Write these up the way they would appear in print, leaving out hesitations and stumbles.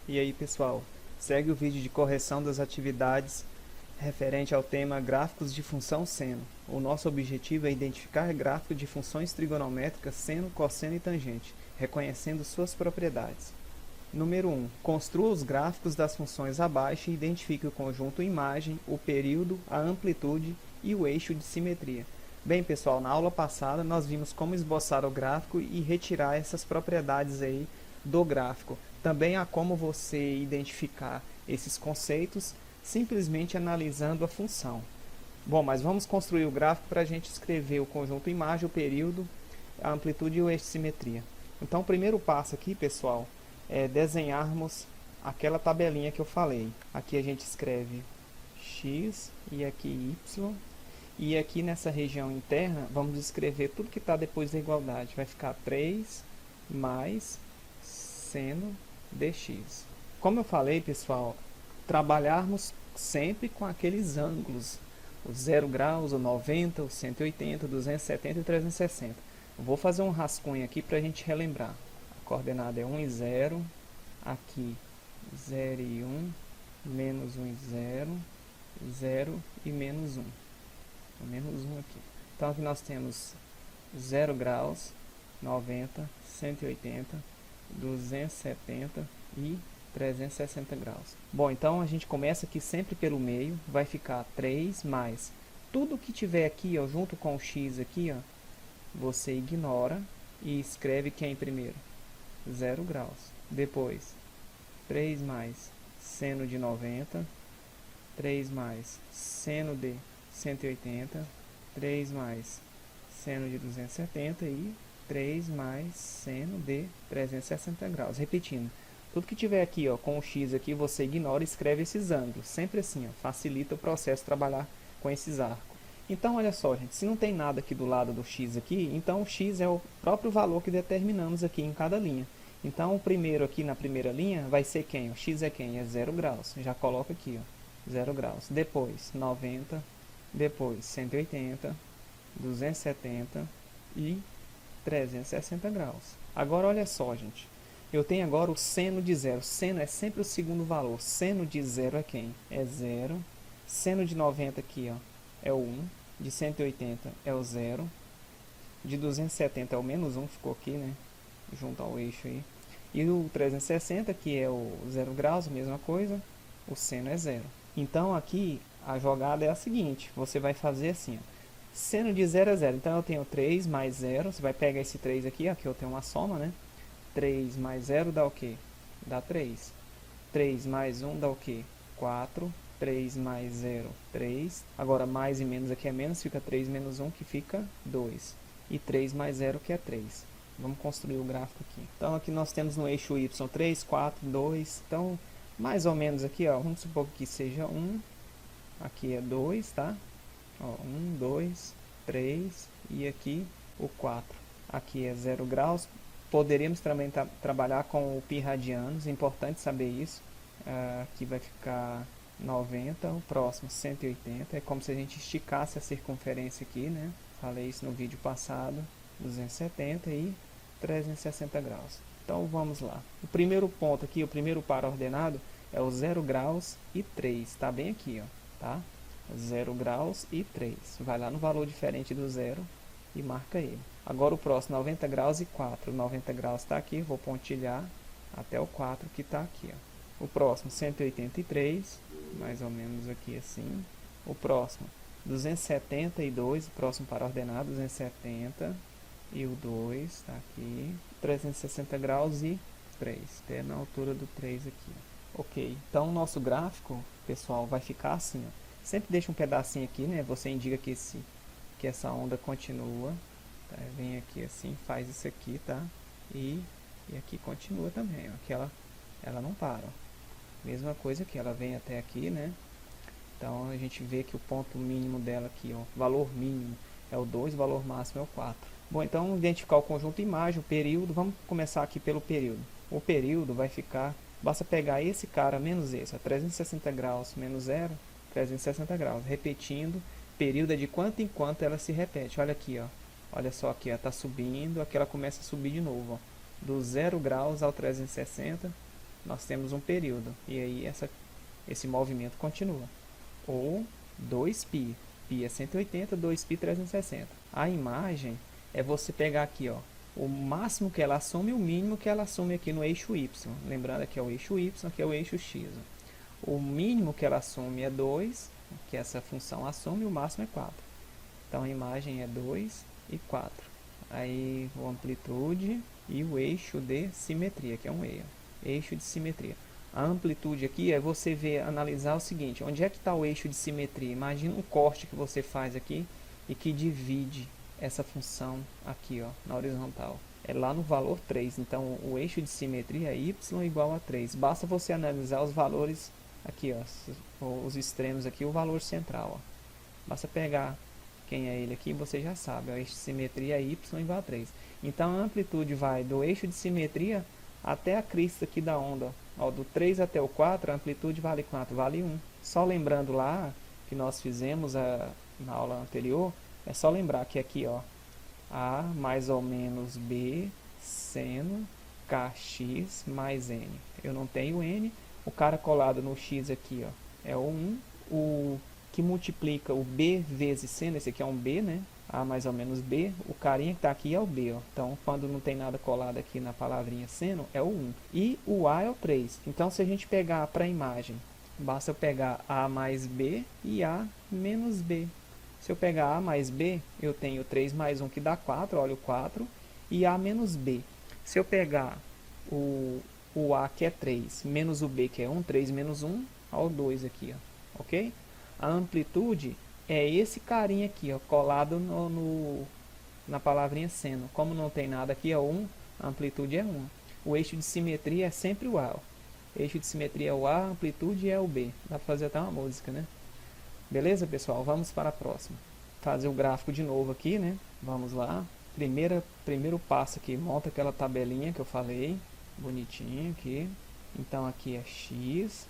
E aí pessoal, segue o vídeo de correção das atividades referente ao tema gráficos de função seno. O nosso objetivo é identificar gráficos de funções trigonométricas seno, cosseno e tangente, reconhecendo suas propriedades. Número 1. Construa os gráficos das funções abaixo e identifique o conjunto imagem, o período, a amplitude e o eixo de simetria. Bem pessoal, na aula passada nós vimos como esboçar o gráfico e retirar essas propriedades aí do gráfico. Também há como você identificar esses conceitos simplesmente analisando a função. Bom, mas vamos construir o gráfico para a gente escrever o conjunto imagem, o período, a amplitude e o eixo de simetria. Então o primeiro passo aqui, pessoal, é desenharmos aquela tabelinha que eu falei. Aqui a gente escreve x e aqui y. E aqui nessa região interna, vamos escrever tudo que está depois da igualdade. Vai ficar 3 mais seno dx. Como eu falei, pessoal, trabalharmos sempre com aqueles ângulos. O 0 graus, o 90, o 180, o 270 e o 360. Vou fazer um rascunho aqui para a gente relembrar. A coordenada é 1 e 0. Aqui 0 e 1, menos 1 e 0, 0 e menos 1. Menos 1 aqui. Então aqui nós temos 0 graus, 90, 180, 270 e 360 graus. Bom, então a gente começa aqui sempre pelo meio, vai ficar 3 mais tudo que tiver aqui, ó, junto com o x aqui, ó, você ignora e escreve quem primeiro? 0 graus. Depois 3 mais seno de 90, 3 mais seno de 180, 3 mais seno de 270 e 3 mais seno de 360 graus. Repetindo, tudo que tiver aqui, ó, com o x aqui, você ignora e escreve esses ângulos. Sempre assim, ó, facilita o processo de trabalhar com esses arcos. Então, olha só, gente, se não tem nada aqui do lado do x aqui, então o x é o próprio valor que determinamos aqui em cada linha. Então, o primeiro aqui na primeira linha vai ser quem? O x é quem? É 0 graus. Já coloca aqui, ó, 0 graus. Depois, 90, depois 180, 270 e 360 graus. Agora, olha só, gente. Eu tenho agora o seno de 0. Seno é sempre o segundo valor. Seno de 0 é quem? É 0. Seno de 90 aqui, ó, é o 1. De 180 é o 0. De 270 é o menos 1, ficou aqui, né? Junto ao eixo aí. E o 360, que é o 0 graus, mesma coisa. O seno é 0. Então, aqui, a jogada é a seguinte. Você vai fazer assim, ó. Seno de 0 é 0. Então, eu tenho 3 mais 0. Você vai pegar esse 3 aqui, aqui eu tenho uma soma, né? 3 mais 0 dá o quê? Dá 3. 3 mais 1 dá o quê? 4. 3 mais 0, 3. Agora, mais e menos aqui é menos, fica 3 menos 1, que fica 2. E 3 mais 0, que é 3. Vamos construir o gráfico aqui. Então, aqui nós temos no eixo y 3, 4, 2. Então, mais ou menos aqui, ó, vamos supor que seja 1. Aqui é 2, tá? Ó, 1, 2, 3 e aqui o 4. Aqui é 0 graus. Poderíamos também trabalhar com o pi radianos, importante saber isso. Aqui vai ficar 90, o próximo 180. É como se a gente esticasse a circunferência aqui, né? Falei isso no vídeo passado. 270 e 360 graus. Então vamos lá. O primeiro ponto aqui, o primeiro par ordenado é o 0 graus e 3. Está bem aqui, ó, tá? 0 graus e 3. Vai lá no valor diferente do 0 e marca ele. Agora o próximo, 90 graus e 4. 90 graus está aqui, vou pontilhar até o 4 que está aqui, ó. O próximo, 183, mais ou menos aqui assim. O próximo, 272, o próximo par ordenado, 270 e o 2 está aqui. 360 graus e 3, até na altura do 3 aqui. Ok, então o nosso gráfico, pessoal, vai ficar assim, ó. Sempre deixa um pedacinho aqui, né? Você indica que essa onda continua. Tá? Vem aqui assim, faz isso aqui, tá? E aqui continua também, ó. Que ela não para, ó. Mesma coisa aqui, ela vem até aqui, né? Então a gente vê que o ponto mínimo dela aqui, ó, valor mínimo é o 2, o valor máximo é o 4. Bom, então identificar o conjunto imagem, o período, vamos começar aqui pelo período. O período vai ficar, basta pegar esse cara menos esse, ó, 360 graus menos 0, 360 graus. Repetindo, período é de quanto em quanto ela se repete. Olha aqui, ó. Olha só aqui, ó, tá subindo, aqui ela começa a subir de novo, ó. Do 0 graus ao 360, nós temos um período. E aí esse movimento continua. Ou 2π. Π é 180, 2π 360. A imagem é você pegar aqui, ó, o máximo que ela assume e o mínimo que ela assume aqui no eixo Y. Lembrando que é o eixo Y, aqui é o eixo X. O mínimo que ela assume é 2, que essa função assume, e o máximo é 4. Então a imagem é 2 e 4. Aí a amplitude e o eixo de simetria, que é um eixo de simetria. A amplitude aqui é você ver, analisar o seguinte, onde é que está o eixo de simetria? Imagina um corte que você faz aqui e que divide essa função aqui, ó, na horizontal. É lá no valor 3, então o eixo de simetria é y igual a 3. Basta você analisar os valores aqui, ó, os extremos aqui, o valor central. Ó. Basta pegar quem é ele aqui, você já sabe, ó, o eixo de simetria é y igual a 3. Então a amplitude vai do eixo de simetria até a crista aqui da onda. Ó, do 3 até o 4, a amplitude vale quanto? Vale 1. Só lembrando lá que nós fizemos na aula anterior, é só lembrar que aqui, ó, A mais ou menos B seno kx mais n. Eu não tenho n, o cara colado no x aqui, ó, é o 1. O que multiplica o b vezes seno, esse aqui é um b, né? A mais ou menos b, o carinha que está aqui é o b, ó. Então, quando não tem nada colado aqui na palavrinha seno, é o 1. E o a é o 3. Então, se a gente pegar para a imagem, basta eu pegar a mais b e a menos b. Se eu pegar a mais b, eu tenho 3 mais 1 que dá 4, olha o 4, e a menos b. Se eu pegar o a que é 3, menos o b que é 1, 3 menos 1, olha o 2 aqui, ó, ok? A amplitude é esse carinha aqui, ó, colado na palavrinha seno. Como não tem nada aqui, é 1, a amplitude é 1. O eixo de simetria é sempre o A. Ó. Eixo de simetria é o A, a amplitude é o B. Dá para fazer até uma música, né? Beleza, pessoal? Vamos para a próxima. Fazer o gráfico de novo aqui, né? Vamos lá. Primeiro passo aqui, monta aquela tabelinha que eu falei. Bonitinho aqui. Então aqui é X,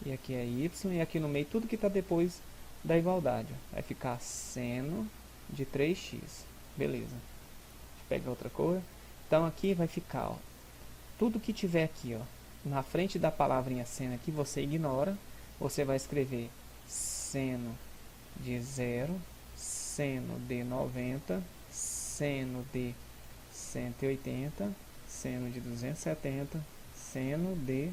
e aqui é Y, e aqui no meio tudo que está depois da igualdade. Vai ficar seno de 3x. Beleza. Deixa eu pegar outra cor. Então aqui vai ficar, ó, tudo que tiver aqui, ó, na frente da palavrinha seno aqui, você ignora. Você vai escrever seno de 0, seno de 90, seno de 180, seno de 270, seno de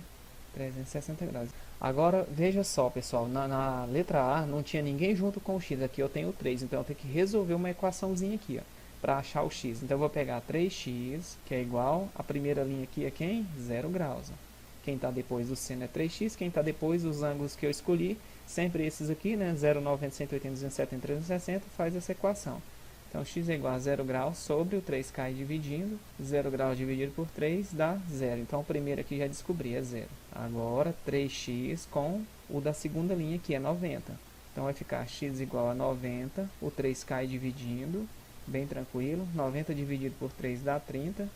360 graus. Agora, veja só, pessoal, na letra A não tinha ninguém junto com o x. Aqui eu tenho 3, então eu tenho que resolver uma equaçãozinha aqui, ó, para achar o x. Então eu vou pegar 3x, que é igual, a primeira linha aqui é quem? 0 graus. Ó. Quem está depois do seno é 3x, quem está depois dos ângulos que eu escolhi, sempre esses aqui, né? 0, 90, 180, 270, 360, faz essa equação. Então, x é igual a 0 graus sobre o 3 cai dividindo. 0 graus dividido por 3 dá 0. Então, o primeiro aqui já descobri, é 0. Agora, 3x com o da segunda linha, que é 90. Então, vai ficar x igual a 90. O 3 cai dividindo, bem tranquilo. 90 dividido por 3 dá 30.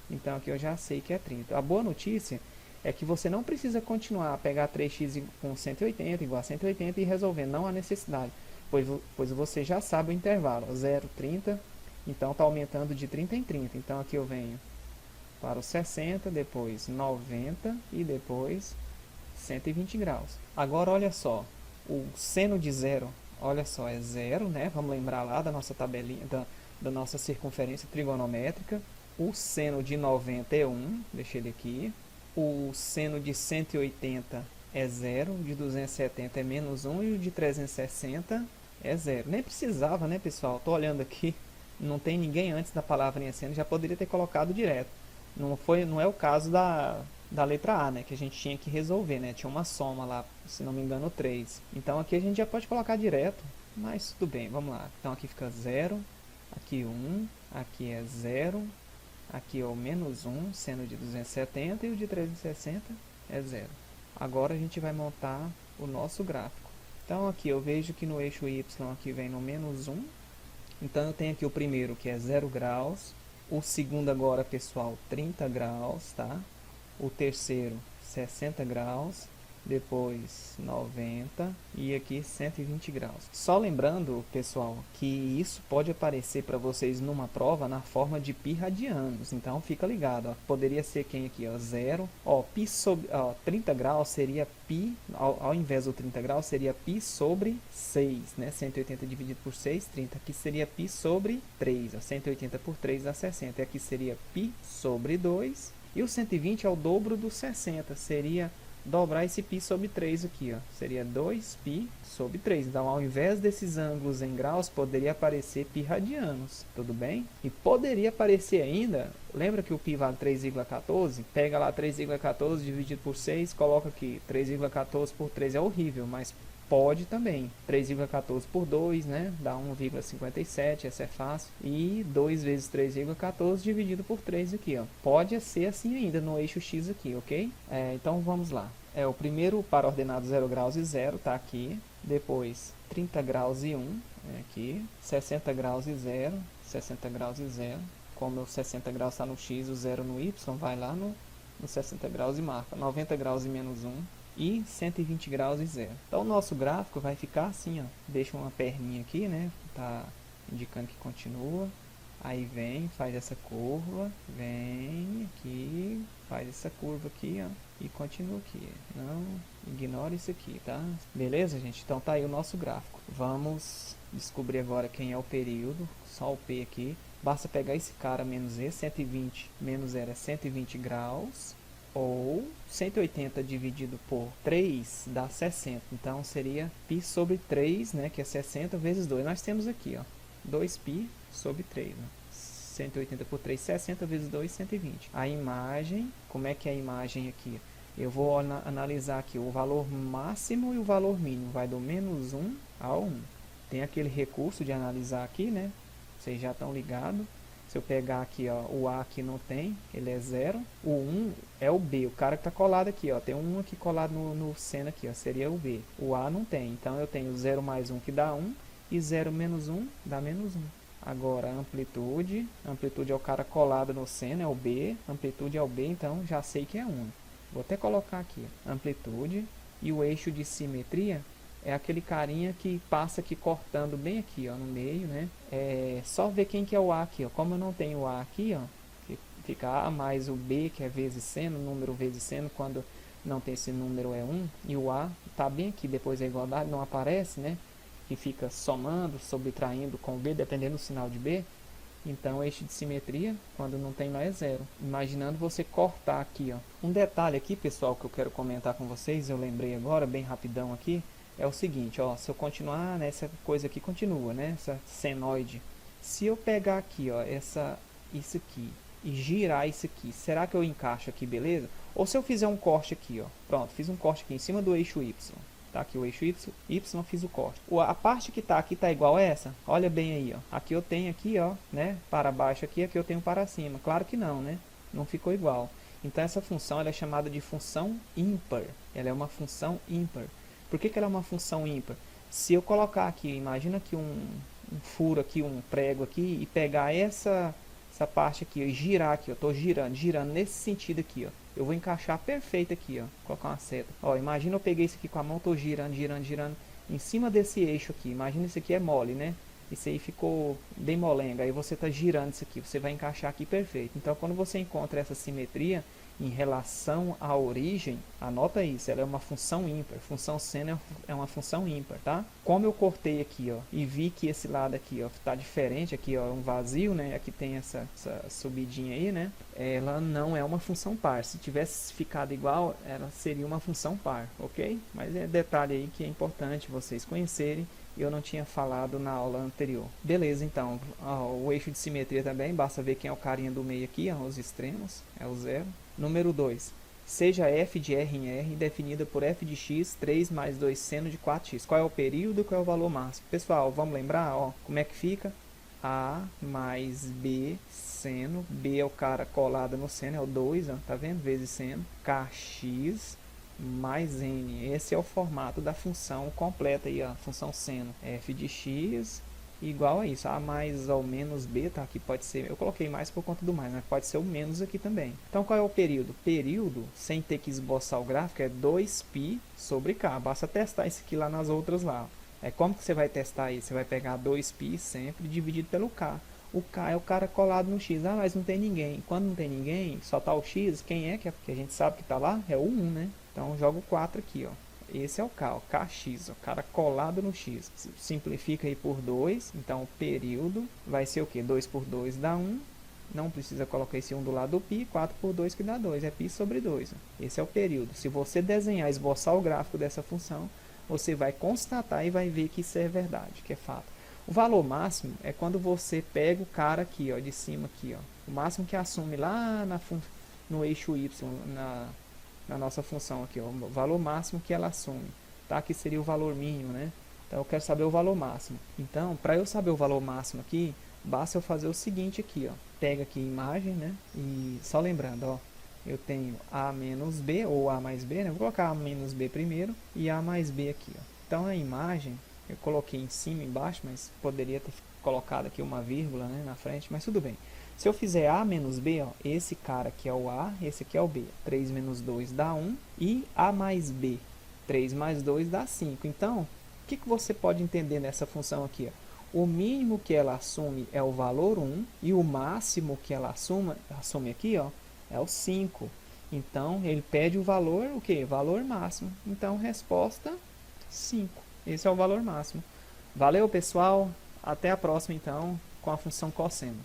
Então, aqui eu já sei que é 30. A boa notícia é que você não precisa continuar a pegar 3x com 180, igual a 180, e resolver. Não há necessidade. Pois você já sabe o intervalo, 0, 30, então está aumentando de 30 em 30. Então aqui eu venho para o 60, depois 90 e depois 120 graus. Agora olha só, o seno de 0, olha só, é 0, né? Vamos lembrar lá da nossa tabelinha, da nossa circunferência trigonométrica. O seno de 90 é 1, deixei ele aqui. O seno de 180 é 0, o de 270 é menos 1 e o de 360 é 0. Nem precisava, né, pessoal? Estou olhando aqui, não tem ninguém antes da palavrinha seno, já poderia ter colocado direto. Não é o caso da letra A, né, que a gente tinha que resolver, né? Tinha uma soma lá, se não me engano, 3. Então aqui a gente já pode colocar direto, mas tudo bem, vamos lá. Então aqui fica 0, aqui 1, aqui é 0, aqui é o menos 1, seno de 270, e o de 360 é 0. Agora a gente vai montar o nosso gráfico. Então aqui eu vejo que no eixo Y aqui vem no menos 1. Então eu tenho aqui o primeiro que é 0 graus. O segundo agora, pessoal, 30 graus, tá? O terceiro, 60 graus. depois 90 e aqui 120 graus. Só lembrando, pessoal, que isso pode aparecer para vocês numa prova na forma de π radianos, então fica ligado, ó. Poderia ser quem aqui, ó, 0, ó, π sobre, ó, 30 graus seria π, ao invés do 30 graus seria π sobre 6, né, 180 dividido por 6, 30, aqui seria π sobre 3, ó, 180 por 3 dá 60, e aqui seria π sobre 2, e o 120 é o dobro do 60, seria dobrar esse π sobre 3 aqui, ó. Seria 2π sobre 3. Então, ao invés desses ângulos em graus, poderia aparecer π radianos, tudo bem? E poderia aparecer ainda, lembra que o π vale 3,14? Pega lá 3,14 dividido por 6, coloca aqui 3,14 por 3 é horrível, mas pode também. 3,14 por 2, né? Dá 1,57, essa é fácil. E 2 vezes 3,14 dividido por 3 aqui, ó. Pode ser assim ainda no eixo X aqui, ok? Então vamos lá. O primeiro para ordenado 0 graus e 0, tá aqui. Depois 30 graus e 1, aqui. 60 graus e 0, 60 graus e 0. Como o 60 graus está no X, o 0 no Y, vai lá no 60 graus e marca. 90 graus e menos 1. E 120 graus e 0. Então o nosso gráfico vai ficar assim, ó. Deixa uma perninha aqui, né? Tá indicando que continua. Aí vem, faz essa curva, vem aqui, faz essa curva aqui, ó, e continua aqui. Não ignore isso aqui, tá? Beleza, gente? Então tá aí o nosso gráfico. Vamos descobrir agora quem é o período, só o P aqui. Basta pegar esse cara menos E, 120 menos 0 é 120 graus. Ou 180 dividido por 3 dá 60. Então, seria π sobre 3, né, que é 60 vezes 2. Nós temos aqui, ó, 2π sobre 3. Né? 180 por 3, 60 vezes 2, 120. A imagem, como é que é a imagem aqui? Eu vou analisar aqui o valor máximo e o valor mínimo. Vai do menos 1 ao 1. Tem aquele recurso de analisar aqui, né? Vocês já estão ligados. Se eu pegar aqui, ó, o A aqui não tem, ele é 0. O 1 é o B, o cara que está colado aqui, ó. Tem um aqui colado no seno aqui, ó, seria o B. O A não tem, então eu tenho 0 mais 1 que dá 1 e 0 menos 1 dá menos 1. Agora, amplitude é o cara colado no seno, é o B. Amplitude é o B, então já sei que é 1. Vou até colocar aqui, ó, amplitude. E o eixo de simetria é aquele carinha que passa aqui cortando bem aqui, ó, no meio, né? Só ver quem que é o A aqui, ó. Como eu não tenho o A aqui, ó, fica A mais o B, que é vezes seno, número vezes seno, quando não tem esse número é 1, e o A tá bem aqui, depois da igualdade, não aparece, né? Que fica somando, subtraindo com o B, dependendo do sinal de B. Então, o eixo de simetria, quando não tem lá, é 0. Imaginando você cortar aqui, ó. Um detalhe aqui, pessoal, que eu quero comentar com vocês, eu lembrei agora, bem rapidão aqui, é o seguinte, ó, se eu continuar nessa coisa aqui, continua, né, essa senoide. Se eu pegar aqui, ó, isso aqui, e girar isso aqui, será que eu encaixo aqui, beleza? Ou se eu fizer um corte aqui, ó, pronto, fiz um corte aqui em cima do eixo Y, tá aqui o eixo Y, fiz o corte. A parte que tá aqui tá igual a essa, olha bem aí, ó, aqui eu tenho aqui, ó, né, para baixo aqui eu tenho para cima, claro que não, né, não ficou igual. Então essa função ela é chamada de função ímpar, ela é uma função ímpar. Por que ela é uma função ímpar? Se eu colocar aqui, imagina aqui um furo aqui, um prego aqui, e pegar essa parte aqui, e girar aqui, eu estou girando nesse sentido aqui, ó. Eu vou encaixar perfeito aqui, ó, colocar uma seta. Ó, imagina eu peguei isso aqui com a mão, estou girando em cima desse eixo aqui. Imagina isso aqui é mole, né? Isso aí ficou bem molenga, aí você está girando isso aqui, você vai encaixar aqui perfeito. Então, quando você encontra essa simetria em relação à origem, anota isso, ela é uma função ímpar. Função seno é uma função ímpar, tá? Como eu cortei aqui, ó, e vi que esse lado aqui, ó, tá diferente, aqui, ó, é um vazio, né? Aqui tem essa subidinha aí, né? Ela não é uma função par. Se tivesse ficado igual, ela seria uma função par, ok? Mas é detalhe aí que é importante vocês conhecerem. Eu não tinha falado na aula anterior. Beleza, então, ó, o eixo de simetria também, basta ver quem é o carinha do meio aqui, ó, os extremos, é o 0. Número 2. Seja f de r em r definida por f de x, 3 mais 2 seno de 4x. Qual é o período, qual é o valor máximo? Pessoal, vamos lembrar, ó, como é que fica? A mais B seno, B é o cara colado no seno, é o 2, ó, tá vendo? Vezes seno, kx mais n. Esse é o formato da função completa aí, ó, função seno. F de x igual a isso, A mais ou menos B, tá? Aqui pode ser, eu coloquei mais por conta do mais, mas pode ser o menos aqui também. Então qual é o período? Período, sem ter que esboçar o gráfico, é 2π sobre K. Basta testar isso aqui lá nas outras lá. Como que você vai testar isso? Você vai pegar 2π sempre dividido pelo K. O K é o cara colado no X. Ah, mas não tem ninguém. Quando não tem ninguém, só tá o X. Quem é que a gente sabe que tá lá? É o 1, né? Então joga o 4 aqui, ó. Esse é o K, o KX, o cara colado no X. Simplifica aí por 2. Então o período vai ser o quê? 2 por 2 dá 1. Não precisa colocar esse 1 do lado do π. 4 por 2 que dá 2. É π sobre 2. Esse é o período. Se você desenhar, esboçar o gráfico dessa função, você vai constatar e vai ver que isso é verdade, que é fato. O valor máximo é quando você pega o cara aqui, ó, de cima aqui, ó, o máximo que assume lá no eixo y, na nossa função aqui, ó, o valor máximo que ela assume, tá? Que seria o valor mínimo, né? Então eu quero saber o valor máximo. Então, para eu saber o valor máximo aqui, basta eu fazer o seguinte aqui, ó, pega aqui a imagem, né? E só lembrando, ó, eu tenho A menos B, ou A mais B, né? Vou colocar A menos B primeiro e A mais B aqui, ó. Então a imagem eu coloquei em cima e embaixo, mas poderia ter colocado aqui uma vírgula, né, na frente, mas tudo bem. Se eu fizer A menos B, ó, esse cara aqui é o A, esse aqui é o B. 3 menos 2 dá 1 e A mais B. 3 mais 2 dá 5. Então, o que você pode entender nessa função aqui? Ó? O mínimo que ela assume é o valor 1 e o máximo que ela assume aqui, ó, é o 5. Então, ele pede o valor, o quê? Valor máximo. Então, resposta 5. Esse é o valor máximo. Valeu, pessoal. Até a próxima, então, com a função cosseno.